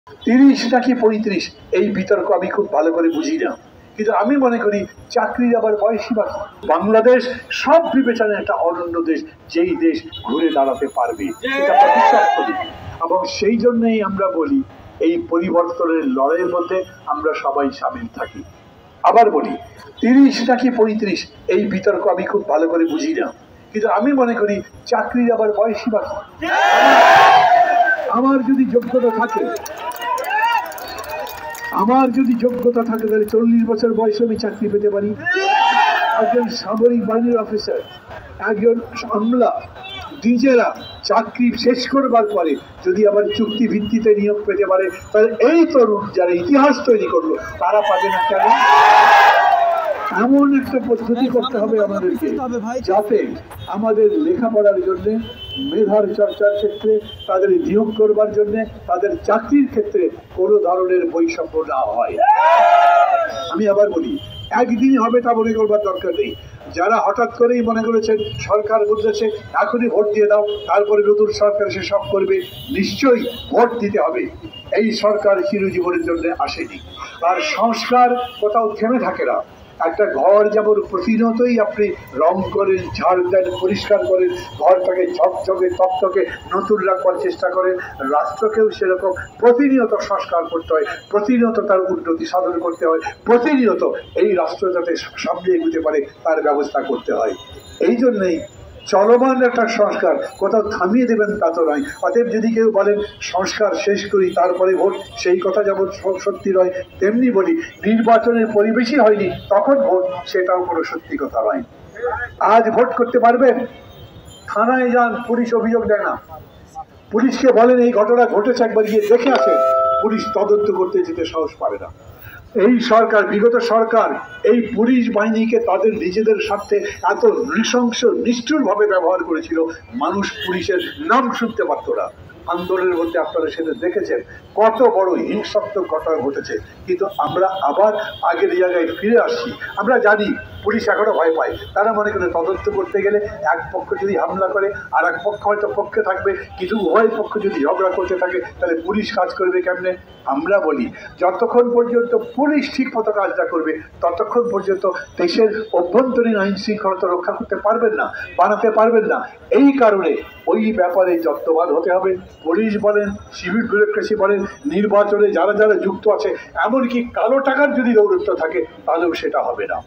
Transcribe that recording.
30 নাকি 35 এই বিতর্ক আমি খুব ভালো করে বুঝি না, কিন্তু আমি মনে করি চাকরির আবার বয়সী বাকি। বাংলাদেশ সব বিবেচনায় একটা অনন্য দেশ, যেই দেশ ঘুরে দাঁড়াতে পারবে এটা বিশ্বাস করি। এবং সেই জন্যই আমরা বলি এই পরিবর্তনের লড়াইয়ের মধ্যে আমরা সবাই সামিল থাকি। আবার বলি 30 নাকি 35 এই বিতর্ক আমি খুব ভালো করে বুঝি না, কিন্তু আমি মনে করি চাকরির আবার বয়সী বাকি। আমার যদি যোগ্যতা থাকে তাহলে 40 বছর বয়সে আমি চাকরি পেতে পারি। একজন সামরিক বাহিনীর অফিসার, একজন আমলা, নিজেরা চাকরি শেষ করবার পরে যদি আবার চুক্তি ভিত্তিতে নিয়োগ পেতে পারে, তাহলে এই তরুণ যারা ইতিহাস তৈরি করলো তারা পাবে না কেন? এমন একটা পদ্ধতি করতে হবে আমাদেরকে যাতে আমাদের লেখাপড়ার জন্য, মেধার চর্চার ক্ষেত্রে, তাদের নিয়োগ করবার জন্য, তাদের চাকরির ক্ষেত্রে কোনো ধরনের বৈষম্য না হয়। আমি আবার বলি একদিনই হবে তা মনে করবার দরকার নেই। যারা হঠাৎ করেই মনে করেছেন সরকার বদলেছে এখনই ভোট দিয়ে দাও, তারপরে নতুন সরকার এসে সব করবে, নিশ্চয়ই ভোট দিতে হবে। এই সরকার চিরজীবনের জন্য আসেনি। আর সংস্কার কোথাও থেমে থাকে না। একটা ঘর যেমন প্রতিনিয়তই আপনি রং করেন, ঝাড় দেন, পরিষ্কার করেন, ঘরটাকে ঝকঝকে তকতকে নতুন রাখবার চেষ্টা করেন, রাষ্ট্রকেও সেরকম প্রতিনিয়ত সংস্কার করতে হয়, প্রতিনিয়ত তার উন্নতি সাধন করতে হয়, প্রতিনিয়ত এই রাষ্ট্র যাতে সামনে এগোতে পারে তার ব্যবস্থা করতে হয়। এই জন্যই চলমান একটা সংস্কার কোথাও থামিয়ে দেবেন তা তো নয়। অতএব যদি কেউ বলেন সংস্কার শেষ করি তারপরে ভোট, সেই কথা যেমন সত্যি নয়, তেমনি বলি নির্বাচনের পরিবেশই হয়নি তখন ভোট, সেটাও কোনো সত্যি কথা নয়। আজ ভোট করতে পারবেন? থানায় যান, পুলিশ অভিযোগ দেয় না। পুলিশকে বলেন এই ঘটনা ঘটেছে, একবার গিয়ে দেখে আসেন, পুলিশ তদন্ত করতে যেতে সাহস পারে না। এই সরকার, বিগত সরকার এই পুলিশ বাহিনীকে তাদের নিজেদের স্বার্থে এত নৃশংস নিষ্ঠুর ভাবে ব্যবহার করেছিল, মানুষ পুলিশের নাম শুনতে পারত না। আন্দোলনের মধ্যে আপনারা সেটা দেখেছেন কত বড় হিংসাত্মক ঘটনা ঘটেছে, কিন্তু আমরা আবার আগের জায়গায় ফিরে আসছি। আমরা জানি পুলিশ এখনো ভয় পায়, তারা মনে করে তদন্ত করতে গেলে এক পক্ষ যদি হামলা করে আর এক পক্ষ হয়তো পক্ষে থাকবে, কিন্তু উভয় পক্ষ যদি ঝগড়া করতে থাকে তাহলে পুলিশ কাজ করবে কেমনে? আমরা বলি যতক্ষণ পর্যন্ত পুলিশ ঠিক মতো কাজটা করবে ততক্ষণ পর্যন্ত দেশের অভ্যন্তরীণ আইন শৃঙ্খলতা রক্ষা করতে পারবেন না, বানাতে পারবেন না। এই কারণে ওই ব্যাপারে যত্নবান হতে হবে। পুলিশ বলেন, সিভিল ব্যুরোক্রেসি বলেন, নির্বাচনে যারা যারা যুক্ত আছে, এমনকি কালো টাকার যদি দৌরত্ব থাকে তাহলেও সেটা হবে না।